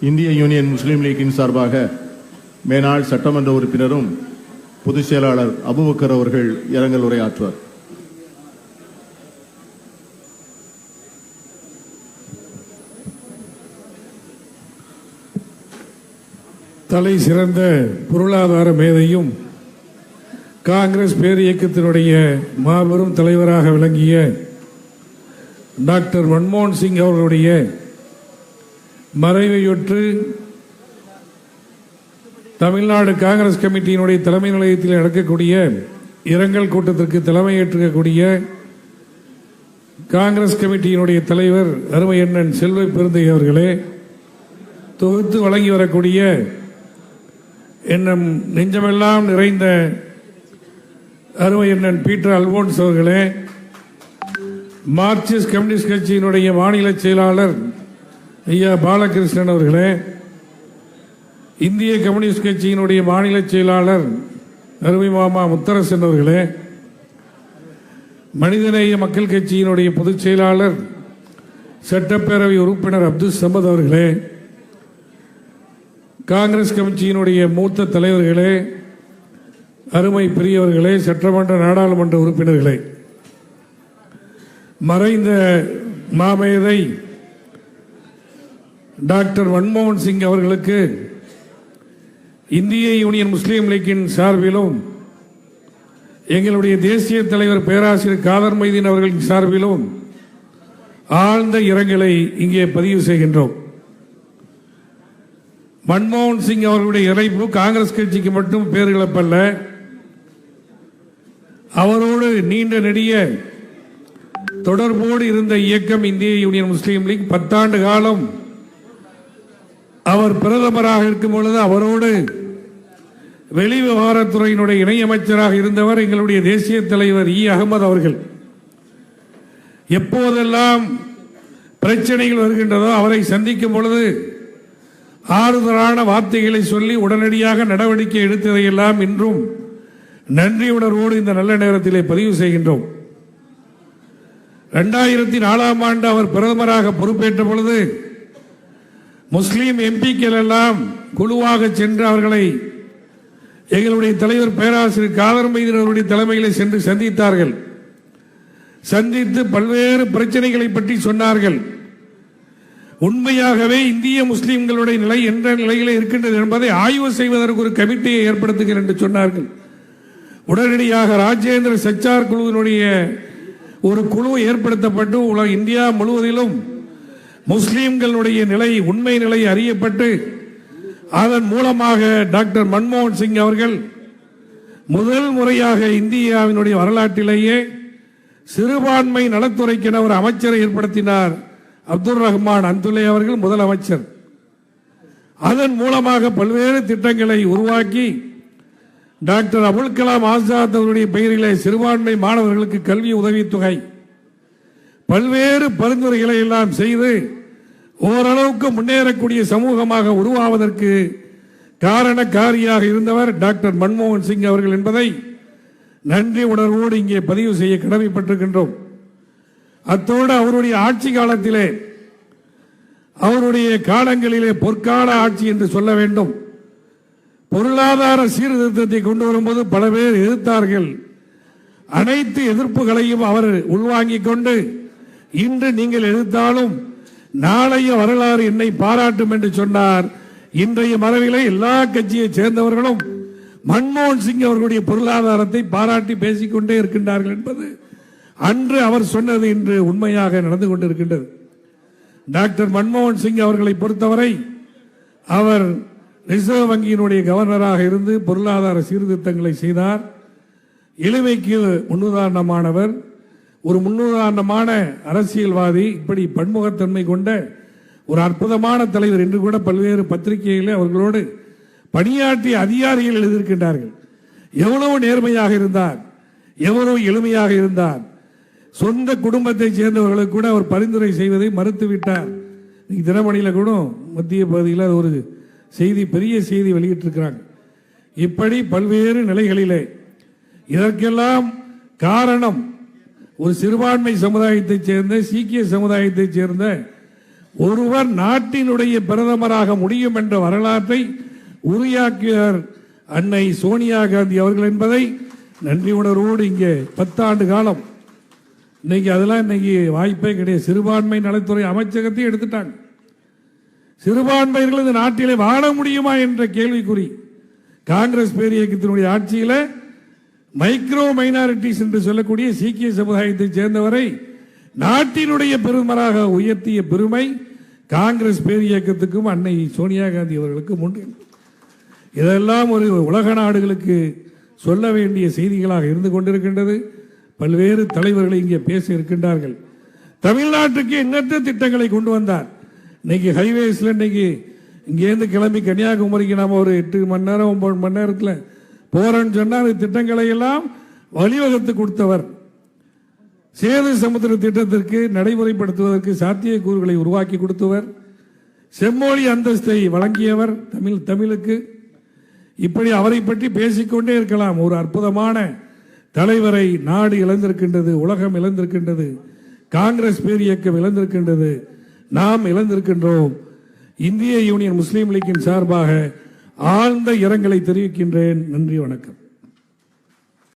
இந்திய யூனியன் முஸ்லீம் லீக்கின் சார்பாக மேனாள் சட்டமன்ற உறுப்பினரும் பொதுச் செயலாளர் அபுபக்கர் அவர்கள் இரங்கல் உரையாற்றுவார். தலை சிறந்த பொருளாதார மேதையும் காங்கிரஸ் பேர் இயக்கத்தினுடைய மாபெரும் தலைவராக விளங்கிய டாக்டர் மன்மோகன் சிங் அவர்களுடைய மறைவையொட்டு தமிழ்நாடு காங்கிரஸ் கமிட்டியினுடைய தலைமை நிலையத்தில் நடக்கக்கூடிய இரங்கல் கூட்டத்திற்கு தலைமையேற்கக்கூடிய காங்கிரஸ் கமிட்டியினுடைய தலைவர் அருமை அண்ணன் செல்வ பெருந்தை அவர்களே, தொகுத்து வழங்கி வரக்கூடிய எண்ணம் நெஞ்சமெல்லாம் நிறைந்த அருமை அண்ணன் பீட்டர் அல்போன்ஸ் அவர்களே, மார்க்சிஸ்ட் கம்யூனிஸ்ட் கட்சியினுடைய மாநில செயலாளர் ஐயா பாலகிருஷ்ணன் அவர்களே, இந்திய கம்யூனிஸ்ட் கட்சியினுடைய மாநில செயலாளர் அருமை மாமா முத்தரசன் அவர்களே, மனிதநேய மக்கள் கட்சியினுடைய பொதுச் செயலாளர் சட்டப்பேரவை உறுப்பினர் அப்துல் சமத் அவர்களே, காங்கிரஸ் கட்சியினுடைய மூத்த தலைவர்களே, அருமை பெரியவர்களே, சட்டமன்ற நாடாளுமன்ற உறுப்பினர்களே, மறைந்த மாமேதை டாக்டர் மன்மோகன் சிங் அவர்களுக்கு இந்திய யூனியன் முஸ்லீம் லீக்கின் சார்பிலும் எங்களுடைய தேசிய தலைவர் பேராசிரியர் காதர் மைதீன் அவர்களின் சார்பிலும் ஆழ்ந்த இரங்கலை இங்கே பதிவு செய்கின்றோம். மன்மோகன் சிங் அவர்களுடைய இணைப்பு காங்கிரஸ் கட்சிக்கு மட்டும் பேரிழப்பல்ல, அவரோடு நீண்ட நெடிய தொடர்போடு இருந்த இயக்கம் இந்திய யூனியன் முஸ்லீம் லீக் 10 ஆண்டு காலம் அவர் பிரதமராக இருக்கும் பொழுது அவரோடு வெளிவிவகாரத்துறையினுடைய இணையமைச்சராக இருந்தவர் எங்களுடைய தேசிய தலைவர் அகமது அவர்கள். எப்போதெல்லாம் பிரச்சனைகள் வருகின்றதோ அவரை சந்திக்கும் பொழுது ஆறுதலான வார்த்தைகளை சொல்லி உடனடியாக நடவடிக்கை எடுத்ததையெல்லாம் இன்றும் நன்றி உணர்வோடு இந்த நல்ல நேரத்திலே பதிவு செய்கின்றோம். 2004ஆம் ஆண்டு அவர் பிரதமராக பொறுப்பேற்ற பொழுது முஸ்லீம் எம்பிக்கள் எல்லாம் குழுவாக சென்று அவர்களை எங்களுடைய தலைவர் பேராசிரியர் காதர் மைதீன் அவருடைய தலைமையில் சென்று சந்தித்தார்கள். சந்தித்து பல்வேறு பிரச்சனைகளை பற்றி சொன்னார்கள். உண்மையாகவே இந்திய முஸ்லீம்களுடைய நிலை என்ற நிலையில் இருக்கின்றது என்பதை ஆய்வு செய்வதற்கு ஒரு கமிட்டியை ஏற்படுத்துங்கள் என்று சொன்னார்கள். உடனடியாக ராஜேந்திர சச்சார் குழுவினுடைய ஒரு குழு ஏற்படுத்தப்பட்டு இந்தியா முழுவதிலும் முஸ்லீம்களுடைய நிலை உண்மை நிலை அறியப்பட்டு அதன் மூலமாக டாக்டர் மன்மோகன் சிங் அவர்கள் முதல் முறையாக இந்தியாவினுடைய வரலாற்றிலேயே சிறுபான்மை நலத்துறைக்கென ஒரு அமைச்சரை ஏற்படுத்தினார். அப்துல் ரஹ்மான் அந்துல்லே அவர்கள் முதல் அமைச்சர். அதன் மூலமாக பல்வேறு திட்டங்களை உருவாக்கி டாக்டர் அபுல் கலாம் ஆசாத் அவருடைய பெயரிலே சிறுபான்மை மாணவர்களுக்கு கல்வி உதவித்தொகை பல்வேறு பரிந்துரைகளை எல்லாம் செய்து ஓரளவுக்கு முன்னேறக்கூடிய சமூகமாக உருவாவதற்கு காரணக்காரியாக இருந்தவர் டாக்டர் மன்மோகன் சிங் அவர்கள் என்பதை நன்றி உணர்வோடு இங்கே பதிவு செய்ய கடமைப்பட்டிருக்கின்றோம். அத்தோடு அவருடைய ஆட்சி காலத்திலே அவருடைய காலங்களிலே பொற்கால ஆட்சி என்று சொல்ல வேண்டும். பொருளாதார சீர்திருத்தத்தை கொண்டு வரும்போது பல பேர் எதிர்த்தார்கள். அனைத்து எதிர்ப்புகளையும் அவர் உள்வாங்கிக் கொண்டு இன்று நீங்கள் எதிர்த்தாலும் நாளைய வரலாறு என்னை பாராட்டும் என்று சொன்னார். இன்றைய மரபிலே எல்லா கட்சியை சேர்ந்தவர்களும் மன்மோகன் சிங் அவர்களுடைய பொருளாதாரத்தை பாராட்டி பேசிக்கொண்டே இருக்கின்றார்கள் என்பது அன்று அவர் சொன்னது இன்று உண்மையாக நடந்து கொண்டிருக்கின்றது. டாக்டர் மன்மோகன் சிங் அவர்களை பொறுத்தவரை அவர் ரிசர்வ் வங்கியினுடைய கவர்னராக இருந்து பொருளாதார சீர்திருத்தங்களை செய்தார். எளிமைக்கு முன்னுதாரணமானவர், ஒரு முன்னுதாரணமான அரசியல்வாதி, இப்படி பன்முகத்தன்மை கொண்ட ஒரு அற்புதமான தலைவர் என்று கூட பல்வேறு பத்திரிகைகளில் அவர்களோடு பணியாற்றிய அதிகாரிகள் எழுதியிருக்கின்றார்கள். எவ்வளவு நேர்மையாக இருந்தார், எவ்வளவு எளிமையாக இருந்தார். சொந்த குடும்பத்தை சேர்ந்தவர்களுக்கு கூட அவர் பரிந்துரை செய்வதை மறுத்துவிட்டார். தினமணியில் கூட மத்திய பகுதியில் ஒரு செய்தி, பெரிய செய்தி வெளியிட்டிருக்கிறாங்க. இப்படி பல்வேறு நிலைகளிலே இதற்கெல்லாம் காரணம் ஒரு சிறுபான்மை சமுதாயத்தைச் சேர்ந்த சீக்கிய சமுதாயத்தைச் சேர்ந்த ஒருவர் நாட்டினுடைய பிரதமராக முடியும் என்ற வரலாற்றை உருவாக்கியவர் அன்னை சோனியா காந்தி அவர்கள் என்பதை நன்றி உணர்வோடு இங்கே 10 ஆண்டு காலம் இன்னைக்கு அதெல்லாம் இன்னைக்கு வாய்ப்பே கிடையாது. சிறுபான்மை நலத்துறை அமைச்சகத்தையும் எடுத்துட்டாங்க. சிறுபான்மையினர்கள் இந்த நாட்டிலே வாழ முடியுமா என்ற கேள்விக்குறி. காங்கிரஸ் பேரியக்கத்தினுடைய ஆட்சியில் மைக்ரோ மைனாரிட்டிஸ் என்று சொல்லக்கூடிய சீக்கிய சமுதாயத்தை சேர்ந்தவரை நாட்டினுடைய பெருமராக உயர்த்திய பெருமை காங்கிரஸ் பேரியக்கத்துக்கும் அன்னை சோனியா காந்தி அவர்களுக்கும் உண்டு. இதெல்லாம் ஒரு உலக நாடுகளுக்கு சொல்ல வேண்டிய செய்திகளாக இருந்து கொண்டிருக்கின்றது. பல்வேறு தலைவர்கள் இங்கே பேச இருக்கின்றார்கள். தமிழ்நாட்டுக்கு எண்ணற்ற திட்டங்களை கொண்டு வந்தார். இன்னைக்கு ஹைவேஸ்ல இன்னைக்கு இங்கேருந்து கிளம்பி கன்னியாகுமரிக்கு நாம ஒரு 8 மணி நேரம் 9 மணி நேரத்தில் போறோம்னு சொன்னா அந்த திட்டங்களை எல்லாம் வழிவகுத்து கொடுத்தவர். சேது சமுத்திர திட்டத்திற்கு நடைமுறைப்படுத்துவதற்கு சாத்தியக்கூறுகளை உருவாக்கி கொடுத்தவர். செம்மொழி அந்தஸ்தை வழங்கியவர் தமிழுக்கு. இப்படி அவரை பற்றி பேசிக்கொண்டே இருக்கலாம். ஒரு அற்புதமான தலைவரை நாடு இழந்திருக்கின்றது, உலகம் இழந்திருக்கின்றது, காங்கிரஸ் பேரியக்கம் இழந்திருக்கின்றது, நாம் இழந்திருக்கின்றோம். இந்திய யூனியன் முஸ்லீம் லீக்கின் சார்பாக ஆழ்ந்த இரங்கலை தெரிவிக்கின்றேன். நன்றி, வணக்கம்.